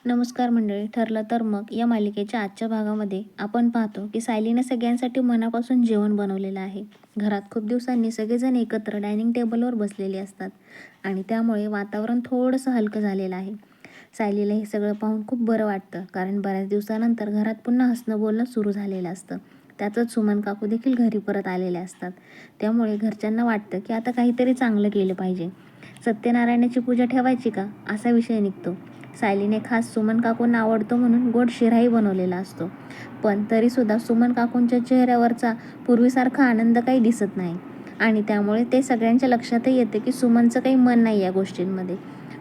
नमस्कार मंडळी. ठरलं तर मग या मालिकेच्या आजच्या भागामध्ये आपण पाहतो की सायलीने सगळ्यांसाठी मनापासून जेवण बनवलेलं आहे. घरात खूप दिवसांनी सगळेजण एकत्र डायनिंग टेबलवर बसलेले असतात आणि त्यामुळे वातावरण थोडंसं हलकं झालेलं आहे. सायलीला हे सगळं पाहून खूप बरं वाटतं, कारण बऱ्याच दिवसानंतर घरात पुन्हा हसणं बोलणं सुरू झालेलं असतं. त्यातच सुमन काकू देखील घरी परत आलेले असतात. त्यामुळे घरच्यांना वाटतं की आता काहीतरी चांगलं केलं पाहिजे. सत्यनारायणाची पूजा ठेवायची का, असा विषय निघतो. सायलीने खास सुमन काकूंना आवडतो म्हणून गोड शिराही बनवलेला असतो. पण तरीसुद्धा सुमन काकूंच्या चेहऱ्यावरचा पूर्वीसारखा आनंद काही दिसत नाही आणि त्यामुळे ते सगळ्यांच्या लक्षातही येते की सुमनचं काही मन नाही या गोष्टींमध्ये.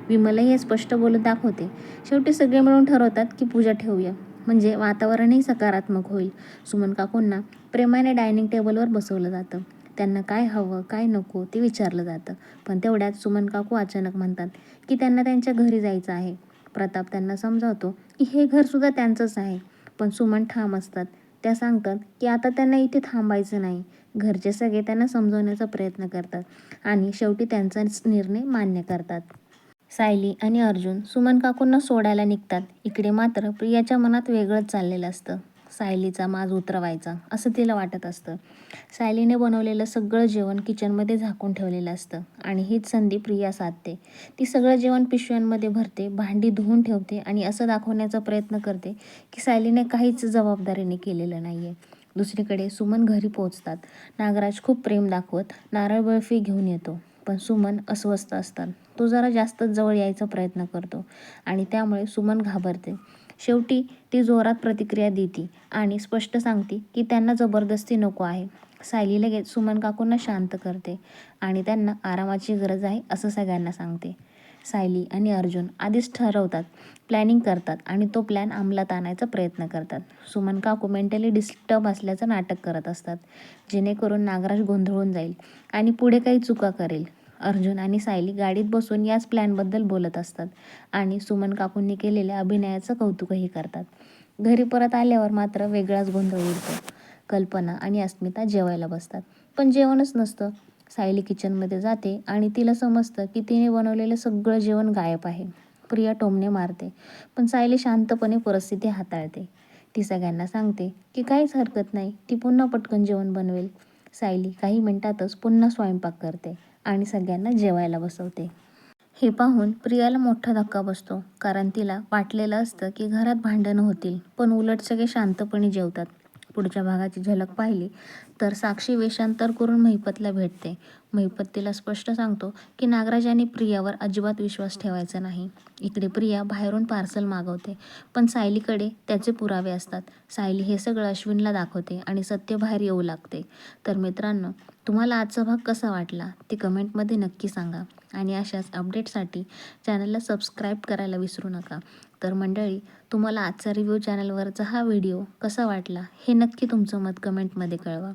विमलही हे स्पष्ट बोलून दाखवते. शेवटी सगळे मिळून ठरवतात की पूजा ठेवूया, म्हणजे वातावरणही सकारात्मक होईल. सुमन काकूंना प्रेमाने डायनिंग टेबलवर बसवलं जातं. त्यांना काय हवं काय नको ते विचारलं जातं. पण तेवढ्यात सुमन काकू अचानक म्हणतात की त्यांना त्यांच्या घरी जायचं आहे. प्रताप त्यांना समजावतो की हे घरसुद्धा त्यांचंच आहे. पण सुमन ठाम असतात. त्या सांगतात की आता त्यांना इथे थांबायचं नाही. घरचे सगळे त्यांना समजवण्याचा प्रयत्न करतात आणि शेवटी त्यांचाच निर्णय मान्य करतात. सायली आणि अर्जुन सुमन काकूंना सोडायला निघतात. इकडे मात्र प्रियाच्या मनात वेगळंच चाललेलं असतं. सायलीचा माज उतरवायचा असं तिला वाटत असतं. सायलीने बनवलेलं सगळं जेवण किचनमध्ये झाकून ठेवलेलं असतं आणि हीच संधी प्रिया साधते. ती सगळं जेवण पिशव्यांमध्ये भरते, भांडी धुवून ठेवते आणि असं दाखवण्याचा प्रयत्न करते की सायलीने काहीच जबाबदारीने केलेलं नाही आहे. दुसरीकडे सुमन घरी पोहोचतात. नागराज खूप प्रेम दाखवत नारळ बर्फी घेऊन येतो. पण सुमन अस्वस्थ असतात. तो जरा जास्तच जवळ यायचा प्रयत्न करतो आणि त्यामुळे सुमन घाबरते. शेवटी ती जोरात प्रतिक्रिया देते आणि स्पष्ट सांगते की त्यांना जबरदस्ती नको आहे. सायली लगेच सुमन काकूंना शांत करते आणि त्यांना आरामाची गरज आहे असं सगळ्यांना सांगते. सायली आणि अर्जुन आधीच ठरवतात, प्लॅनिंग करतात आणि तो प्लॅन अंमलात आणायचा प्रयत्न करतात. सुमन काकू मेंटली डिस्टर्ब असल्याचं नाटक करत असतात, जेणेकरून नागराज गोंधळून जाईल आणि पुढे काही चुका करेल. अर्जुन आणि सायली गाडीत बसून याच प्लॅनबद्दल बोलत असतात आणि सुमन काकूंनी केलेल्या अभिनयाचं कौतुकही करतात. घरी परत आल्यावर मात्र वेगळाच गोंधळ उडतो. कल्पना आणि अस्मिता जेवायला बसतात, पण जेवणच नसतं. सायली किचनमध्ये जाते आणि तिला समजतं की तिने बनवलेलं सगळं जेवण गायब आहे. प्रिया टोमणे मारते, पण सायली शांतपणे परिस्थिती हाताळते. ती सगळ्यांना सांगते की काहीच हरकत नाही, ती पुन्हा पटकन जेवण बनवेल. सायली काही मिनिटातच पुन्हा स्वयंपाक करते आणि सगळ्यांना जेवायला बसवते. हे पाहून प्रियाला मोठा धक्का बसतो, कारण तिला वाटलेलं असतं की घरात भांडणं होतील, पण उलट सगळे शांतपणे जेवतात. पुढच्या भागाची झलक पाहिली तर साक्षी वेषांतर करून महिपतला भेटते. महिपत तिला स्पष्ट सांगतो की नागराज आणि प्रियावर अजिबात विश्वास ठेवायचा नाही. इकडे प्रिया बाहेरून पार्सल मागवते, पण सायलीकडे त्याचे पुरावे असतात. सायली हे सगळं अश्विनला दाखवते आणि सत्य बाहेर येऊ लागते. तर मित्रांनो, तुम्हाला आजचा भाग कसा वाटला ते कमेंटमध्ये नक्की सांगा आणि अशाच अपडेटसाठी चॅनलला सबस्क्राईब करायला विसरू नका. तर मंडळी, तुम्हाला आजचा रिव्ह्यू चॅनलवरचा हा व्हिडिओ कसा वाटला हे नक्की तुमचं मत कमेंटमध्ये कळवा.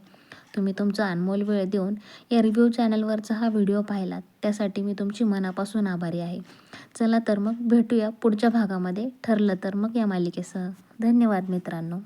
तुम्ही तुमचा अनमोल वेळ देऊन या रिव्ह्यू चॅनलवरचा हा व्हिडिओ पाहिलात, त्यासाठी मी तुमची मनापासून आभारी आहे. चला तर मग भेटूया पुढच्या भागामध्ये ठरलं तर मग या मालिकेसह. धन्यवाद मित्रांनो.